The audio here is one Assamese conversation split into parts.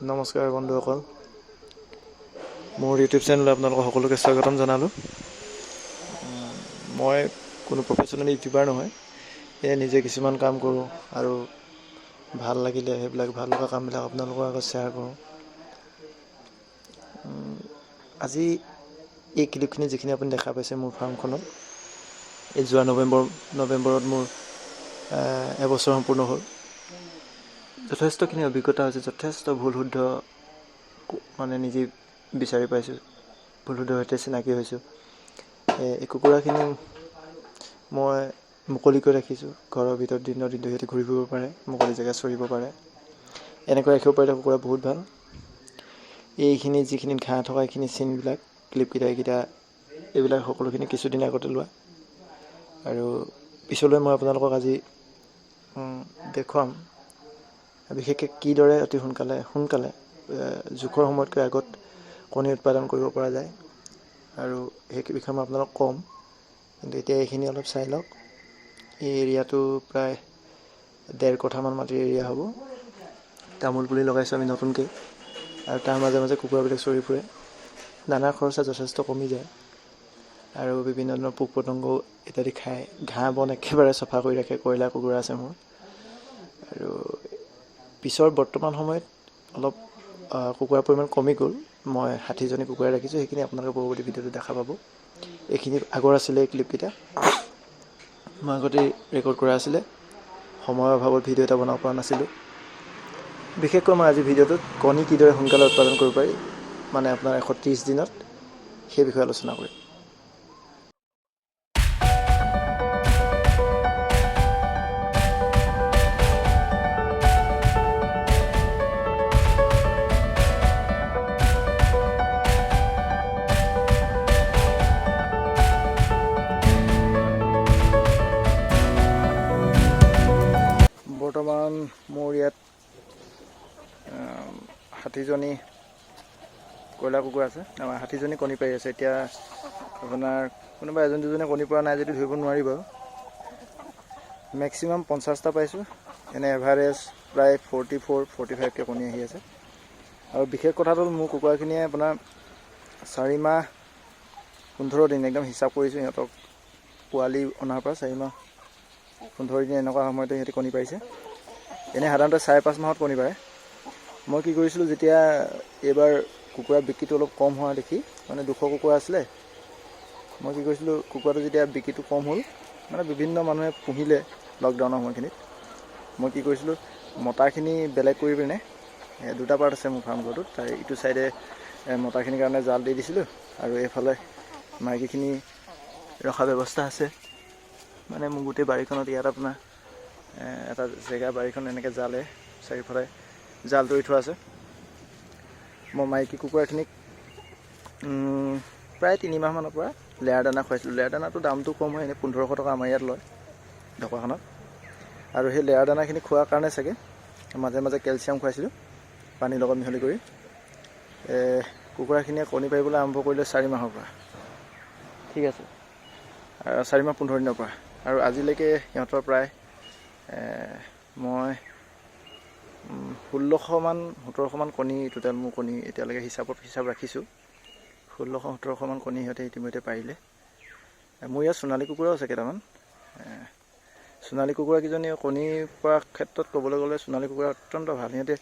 নমস্কাৰ বন্ধুসকল, মোৰ ইউটিউব চেনেলত আপোনালোকক সকলোকে স্বাগতম জনালোঁ। মই কোনো প্ৰফেশ্যনেল ইউটিউবাৰ নহয়, সেয়ে নিজে কিছুমান কাম কৰোঁ আৰু ভাল লাগিলে সেইবিলাক ভাল লগা কামবিলাক আপোনালোকৰ আগত শ্বেয়াৰ কৰোঁ। আজি এই ক্লিপখিনি যিখিনি আপুনি দেখা পাইছে মোৰ ফাৰ্মখনত, এই যোৱা নৱেম্বৰত মোৰ এবছৰ সম্পূৰ্ণ হ'ল। যথেষ্টখিনি অভিজ্ঞতা হৈছে, যথেষ্ট ভুল শুদ্ধ মানে নিজেই বিচাৰি পাইছোঁ, ভুল শুদ্ধৰ সৈতে চিনাকি হৈছোঁ। এই কুকুৰাখিনি মই মুকলিকৈ ৰাখিছোঁ, ঘৰৰ ভিতৰত দিনৰ দিনটো সিহঁতে ঘূৰি ফুৰিব পাৰে, মুকলি জেগাত চৰিব পাৰে। এনেকৈ ৰাখিব পাৰিলে কুকুৰা বহুত ভাল। এইখিনি যিখিনি ঘাঁহ থকা এইখিনি চিনবিলাক ক্লিপকেইটা এইবিলাক সকলোখিনি কিছুদিন আগতে লোৱা, আৰু পিছলৈ মই আপোনালোকক আজি দেখুৱাম বিশেষকৈ কিদৰে অতি সোনকালে জোখৰ সময়তকৈ আগত কণী উৎপাদন কৰিব পৰা যায়, আৰু সেই বিষয়ে মই আপোনালোকক ক'ম। কিন্তু এতিয়া এইখিনি অলপ চাই লওক। এই এৰিয়াটো প্ৰায় 1.5 কঠামান মাটিৰ এৰিয়া হ'ব। তামোল পুলি লগাইছোঁ আমি নতুনকৈ, আৰু তাৰ মাজে মাজে কুকুৰাবিলাক চৰি ফুৰে। দানাৰ খৰচা যথেষ্ট কমি যায়, আৰু বিভিন্ন ধৰণৰ পোক পতংগও ইত্যাদি খায়। ঘাঁহ বন একেবাৰে চফা কৰি ৰাখে। কয়লা কুকুৰা আছে মোৰ। আৰু পিছৰ বৰ্তমান সময়ত অলপ কুকুৰাৰ পৰিমাণ কমি গ'ল। মই 60জনী কুকুৰা ৰাখিছোঁ, সেইখিনি আপোনালোকে পৰৱৰ্তী ভিডিঅ'টো দেখা পাব। এইখিনি আগৰ আছিলে এই ক্লিপকেইটা, মই আগতে ৰেকৰ্ড কৰা আছিলে। সময়ৰ অভাৱত ভিডিঅ' এটা বনাব পৰা নাছিলোঁ। বিশেষকৈ মই আজি ভিডিঅ'টোত কণী কিদৰে সোনকালে উৎপাদন কৰিব পাৰি, মানে আপোনাৰ 130 দিনত, সেই বিষয়ে আলোচনা কৰিম। বৰ্তমান মোৰ ইয়াত 60জনী কয়লা কুকুৰা আছে। আমাৰ 60জনী কণী পাৰি আছে। এতিয়া আপোনাৰ কোনোবা এজন দুজনে কণী পৰা নাই যদি ধৰিব নোৱাৰি বাৰু। মেক্সিমাম 50টা পাইছোঁ। এনে এভাৰেজ প্ৰায় 44-45কৈ কণী আহি আছে। আৰু বিশেষ কথাটো হ'ল মোৰ কুকুৰাখিনিয়ে আপোনাৰ 4 মাহ 15 দিন একদম হিচাপ কৰিছোঁ সিহঁতক পোৱালি অনাৰ পৰা 4 মাহ 15 দিন এনেকুৱা সময়তে সিহঁতি কণী পাৰিছে। এনেই সাধাৰণতে 4-5 মাহত কণী পাৰে। মই কি কৰিছিলোঁ, যেতিয়া এইবাৰ কুকুৰা বিক্ৰীটো অলপ কম হোৱা দেখি, মানে 200 কুকুৰা আছিলে, মই কি কৰিছিলোঁ, কুকুৰাটো যেতিয়া বিক্ৰীটো কম হ'ল, মানে বিভিন্ন মানুহে পুহিলে লকডাউনৰ সময়খিনিত, মই কি কৰিছিলোঁ, মতাখিনি বেলেগ কৰি পিনে, 2টা পাৰ্ট আছে মোৰ ফাৰ্ম ঘৰটোত, তাৰ ইটো চাইডে মতাখিনিৰ কাৰণে জাল দি দিছিলোঁ, আৰু এইফালে মাইকীখিনি ৰখা ব্যৱস্থা আছে। মানে মোৰ গোটেই বাৰীখনত ইয়াত আপোনাৰ এটা জেগা, বাৰীখন এনেকৈ জালে চাৰিওফালে জাল তৰি থোৱা আছে। মই মাইকী কুকুৰাখিনিক প্ৰায় 3 মাহমানৰ পৰা লেয়াৰ দানা খুৱাইছিলোঁ। লেয়াৰ দানাটো দামটো কম হয়, এনেই 1500 টকা আমাৰ ইয়াত লয় ঢকুৱাখানাত। আৰু সেই লেয়াৰ দানাখিনি খোৱাৰ কাৰণে চাগে মাজে মাজে কেলচিয়াম খুৱাইছিলোঁ পানীৰ লগত মিহলি কৰি। কুকুৰাখিনিয়ে কণী পাৰিবলৈ আৰম্ভ কৰিলে 4 মাহৰ পৰা, ঠিক আছে, 4 মাহ 15 দিনৰ পৰা। আৰু আজিলৈকে সিহঁতৰ প্ৰায় মই 1600-1700মান কণী, টোটেল মোৰ কণী এতিয়ালৈকে হিচাপ ৰাখিছোঁ। 1600-1700মান কণী সিহঁতে ইতিমধ্যে পাৰিলে। মোৰ ইয়াত সোণালী কুকুৰাও আছে কেইটামান। সোণালী কুকুৰাকেইজনী কণী পৰা ক্ষেত্ৰত ক'বলৈ গ'লে সোণালী কুকুৰা অত্যন্ত ভাল। সিহঁতে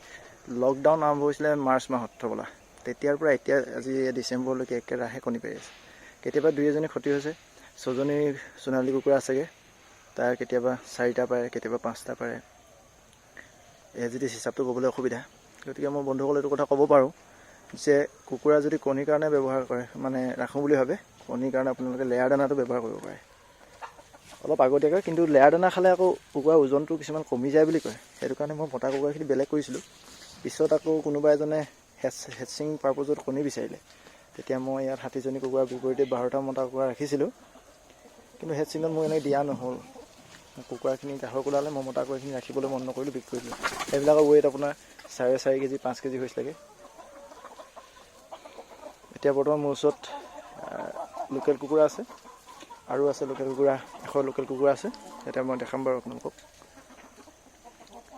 লকডাউন আৰম্ভ হৈছিলে মাৰ্চ মাহত থ'বলা, তেতিয়াৰ পৰা এতিয়া আজি ডিচেম্বৰলৈকে একেৰাহে কণী পাৰি আছে। কেতিয়াবা 2-এজনী ক্ষতি হৈছে। 6জনী সোণালী কুকুৰা আছেগৈ, তাৰ কেতিয়াবা 4টা পাৰে, কেতিয়াবা 5টা পাৰে। যদি হিচাপটো ক'বলৈ অসুবিধা, গতিকে মই বন্ধুসকল এইটো কথা ক'ব পাৰোঁ যে কুকুৰা যদি কণীৰ কাৰণে ব্যৱহাৰ কৰে, মানে ৰাখোঁ বুলি ভাবে, কণীৰ কাৰণে আপোনালোকে লেয়াৰ দানাটো ব্যৱহাৰ কৰিব পাৰে অলপ আগতীয়াকৈ। কিন্তু লেয়াৰ দানা খালে আকৌ কুকুৰাৰ ওজনটো কিছুমান কমি যায় বুলি কয়। সেইটো কাৰণে মই মতা কুকুৰাখিনি বেলেগ কৰিছিলোঁ। পিছত আকৌ কোনোবা এজনে হেচিং পাৰপজত কণী বিচাৰিলে, তেতিয়া মই ইয়াত 60জনী কুকুৰাৰ বিপৰীতে 12টা মতা কুকুৰা ৰাখিছিলোঁ। কিন্তু হেচিঙত মোৰ এনেকৈ দিয়া নহ'ল। কুকুৰাখিনি গ্ৰাহক ওলালে, মই মতা কুকুৰাখিনি ৰাখিবলৈ মন নকৰিলোঁ, বিক্ৰী কৰিলোঁ। সেইবিলাকৰ ৱেইট আপোনাৰ 4.5 কেজি 5 কেজি হৈছিলেগৈ। এতিয়া বৰ্তমান মোৰ ওচৰত লোকেল কুকুৰা আছে, আৰু আছে লোকেল কুকুৰা, 100 লোকেল কুকুৰা আছে। এতিয়া মই দেখাম বাৰু আপোনালোকক।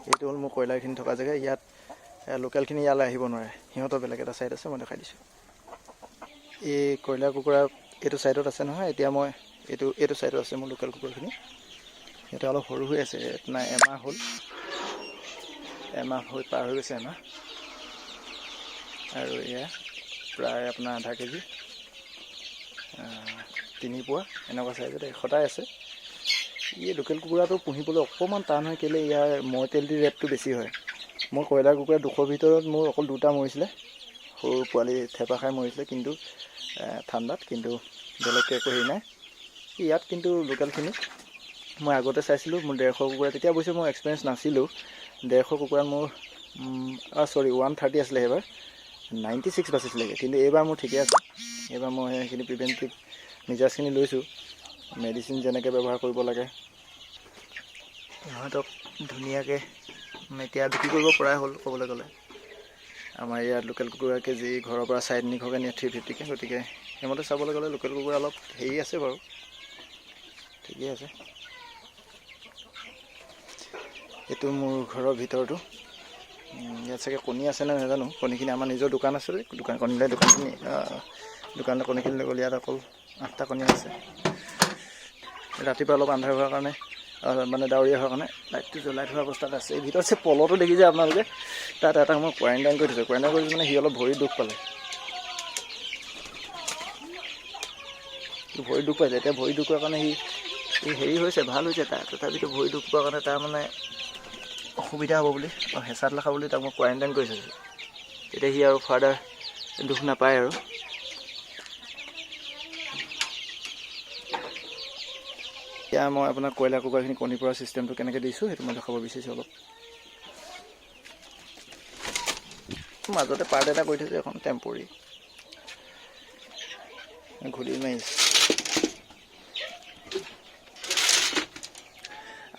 এইটো হ'ল মোৰ কয়লাৰখিনি থকা জেগা। ইয়াত লোকেলখিনি ইয়ালৈ আহিব নোৱাৰে, সিহঁতৰ বেলেগ এটা ছাইড আছে, মই দেখাই দিছোঁ। এই কয়লাৰ কুকুৰা এইটো ছাইডত আছে নহয়, এতিয়া মই এইটো ছাইডত আছে মোৰ লোকেল কুকুৰাখিনি। সিহঁতে অলপ সৰু হৈ আছে, নাই এমাহ হ'ল, এমাহ হৈ পাৰ হৈ গৈছে এমাহ। আৰু এয়া প্ৰায় আপোনাৰ আধা কেজি 3 পোৱা এনেকুৱা চাইজত 100টাই আছে। এই লোকেল কুকুৰাটো পুহিবলৈ অকণমান টান হয়, কেলৈ ইয়াৰ মৰ্টেলিটি ৰেটটো বেছি হয়। মোৰ কয়লাৰ কুকুৰা 200 ভিতৰত মোৰ অকল 2টা মৰিছিলে, সৰু পোৱালি থেপা খাই মৰিছিলে, কিন্তু ঠাণ্ডাত, কিন্তু বেলেগকৈ একো হেৰি নাই। ইয়াত কিন্তু লোকেলখিনিত মই আগতে চাইছিলোঁ, মোৰ 150 কুকুৰা, তেতিয়া অৱশ্যে মোৰ এক্সপিৰিয়েঞ্চ নাছিলোঁ। 150 কুকুৰাত মোৰ 130 আছিলে, এইবাৰ 96 বাচিছিলেগৈ। কিন্তু এইবাৰ মোৰ ঠিকে আছে। এইবাৰ মই সেইখিনি প্ৰিভেণ্টিভ মেজাৰ্ছখিনি লৈছোঁ, মেডিচিন যেনেকৈ ব্যৱহাৰ কৰিব লাগে। সিহঁতক ধুনীয়াকৈ এতিয়া বিক্ৰী কৰিব পৰাই হ'ল ক'বলৈ গ'লে। আমাৰ ইয়াত লোকেল কুকুৰা কেজি ঘৰৰ পৰা 450কৈ নিয়ে, 350কৈ। গতিকে সেইমতে চাবলৈ গ'লে লোকেল কুকুৰা অলপ হেৰি আছে বাৰু, ঠিকেই আছে। এইটো মোৰ ঘৰৰ ভিতৰটো। ইয়াত চাগে কণী আছে নে নাজানো। কণীখিনি আমাৰ নিজৰ দোকান আছে, দোকানলৈ কণীখিনি লৈ গ'ল। ইয়াত অকল 8টা কণী আছে। ৰাতিপুৱা অলপ আন্ধাৰ হোৱাৰ কাৰণে, মানে ডাৱৰীয়া হোৱাৰ কাৰণে লাইটটো জ্বলাই থোৱা অৱস্থাত আছে। এই ভিতৰত যে পলটো দেখিছে আপোনালোকে, তাত এটা মই কোৱাৰেণ্টাইন কৰি থৈছোঁ। কোৱাৰেণ্টাইন কৰি মানে সি অলপ ভৰিত দুখ পালে, ভৰিত দুখ পাইছে। এতিয়া ভৰি দুখ পোৱাৰ কাৰণে সি হেৰি হৈছে, ভাল হৈছে তাৰ, তথাপিতো ভৰি দুখ পোৱাৰ কাৰণে তাৰ মানে অসুবিধা হ'ব বুলি, হেঁচাত নাখাব বুলি তাক মই কোৱাৰেণ্টাইন কৰি থৈছোঁ। তেতিয়া সি আৰু ফাৰ্ডাৰ দুখ নাপায় আৰু। এতিয়া মই আপোনাৰ কয়লাৰ কুকুৰাখিনি কণী পৰা ছিষ্টেমটো কেনেকৈ দিছোঁ সেইটো মই দেখাব বিচাৰিছোঁ অলপ। মাজতে পাৰ্ট এটা কৰি থৈছোঁ, এখন টেম্পৰী ঘূৰি মাৰিছে।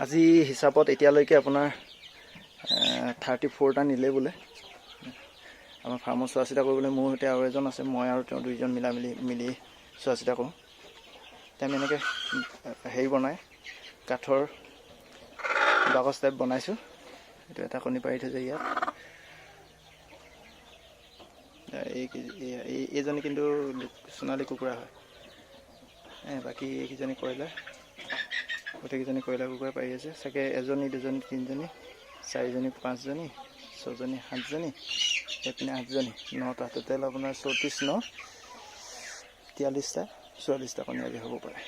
আজি হিচাপত এতিয়ালৈকে আপোনাৰ 34টা নিলে বোলে। আমাৰ ফাৰ্মত চোৱা চিতা কৰিবলৈ মোৰ সৈতে আৰু এজন আছে, মই আৰু তেওঁ 2জন মিলি চোৱা চিতা কৰোঁ। এতিয়া আমি এনেকৈ হেৰি বনাই কাঠৰ বাকচ টাইপ বনাইছোঁ। এইটো এটা কণী পাৰি থৈছে ইয়াত। এইজনী কিন্তু সোণালী কুকুৰা হয়, বাকী এইকেইজনী কয়লাৰ। গোটেইকেইজনী কয়লাৰ কুকুৰা পাৰি আছে চাগে। 1জনী 2জনী 3জনী 4জনী 5জনী 6জনী 7জনী, এইপিনে 8জনী 9টা, টোটেল আপোনাৰ 34 9 43টা 44টা কণী আজি হ'ব পাৰে।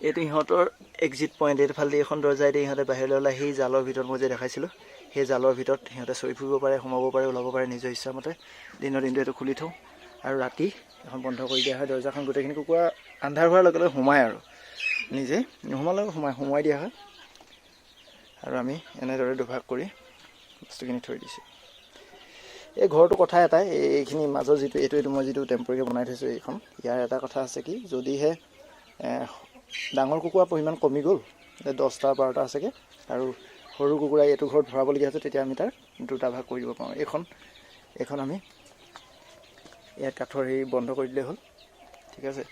এইটো ইহঁতৰ এক্সিট পইণ্ট। এইফালেদি এখন দৰ্জাই দি ইহঁতে বাহিৰলৈ ওলাই সেই জালৰ ভিতৰত মই যে দেখাইছিলোঁ, সেই জালৰ ভিতৰত সিহঁতে চৰি ফুৰিব পাৰে, সোমাব পাৰে, ওলাব পাৰে নিজৰ ইচ্ছামতে। দিনৰ দিনটো এইটো খুলি থওঁ আৰু ৰাতি এখন বন্ধ কৰি দিয়া হয় দৰ্জাখন। গোটেইখিনি কুকুৰা আন্ধাৰ হোৱাৰ লগে লগে সোমায় আৰু নিজে, নোসোমালেও সোমাই দিয়া হয়। আৰু আমি এনেদৰে দুভাগ কৰি বস্তুখিনি থৈ দিছোঁ। এই ঘৰটোৰ কথা এটাই, এইখিনি মাজৰ এইটো মই যিটো টেম্পৰেৰীকৈ বনাই থৈছোঁ এইখন, ইয়াৰ এটা কথা আছে কি, যদিহে ডাঙৰ কুকুৰাৰ পৰিমাণ কমি গ'ল, 10টা 12টা আছেগৈ, আৰু সৰু কুকুৰা এইটো ঘৰত ভৰাবলগীয়া আছে, তেতিয়া আমি তাৰ 2টা ভাগ কৰি দিব পাৰোঁ। এইখন আমি ইয়াত কাঠৰ হেৰি বন্ধ কৰি দিলেই হ'ল, ঠিক আছে।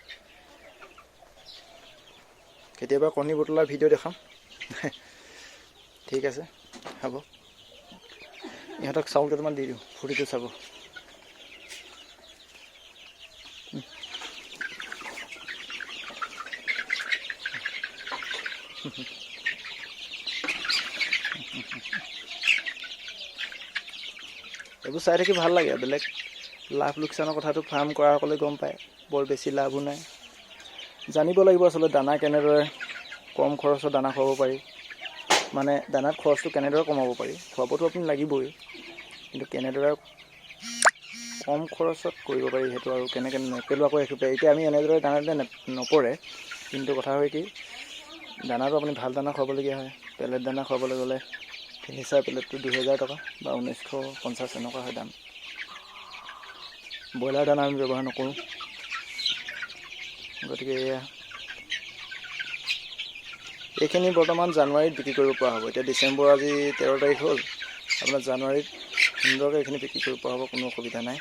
কেতিয়াবা কণী বটলাৰ ভিডিঅ' দেখাম, ঠিক আছে হ'ব। ইহঁতক চাউল কেইটামান দি দিওঁ, ফুটিটো চাব। এইবোৰ চাই থাকি ভাল লাগে। বেলেগ লাভ লোকচানৰ কথাটো ফাৰ্ম কৰাসকলে গম পায়, বৰ বেছি লাভো নাই। জানিব লাগিব আচলতে দানা কেনেদৰে কম খৰচত দানা খুৱাব পাৰি, মানে দানাত খৰচটো কেনেদৰে কমাব পাৰি। খুৱাবতো আপুনি লাগিবই, কিন্তু কেনেদৰে কম খৰচত কৰিব পাৰি সেইটো, আৰু কেনেকৈ নেপেলোৱাকৈ ৰাখিব পাৰি। এতিয়া আমি এনেদৰে দানা দিলে নপৰে, কিন্তু কথা হয় কি, দানাটো আপুনি ভাল দানা খুৱাবলগীয়া হয়। পেলেট দানা খুৱাবলৈ গ'লে 3-4 পেলেটটো 2000 টকা বা 1950 এনেকুৱা হয় দাম। ব্ৰইলাৰ দানা আমি ব্যৱহাৰ নকৰোঁ। গতিকে এইখিনি বৰ্তমান জানুৱাৰীত বিক্ৰী কৰিব পৰা হ'ব। এতিয়া ডিচেম্বৰ আজি 13 তাৰিখ হ'ল, আপোনাৰ জানুৱাৰীত সুন্দৰকৈ এইখিনি বিক্ৰী কৰিব পৰা হ'ব, কোনো অসুবিধা নাই।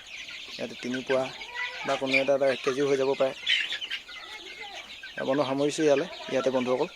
ইয়াতে 3 পোৱা বা কোনো এটা 1 কেজিও হৈ যাব পাৰে। বন্ধু সামৰিছোঁ ইয়াতে বন্ধুসকল।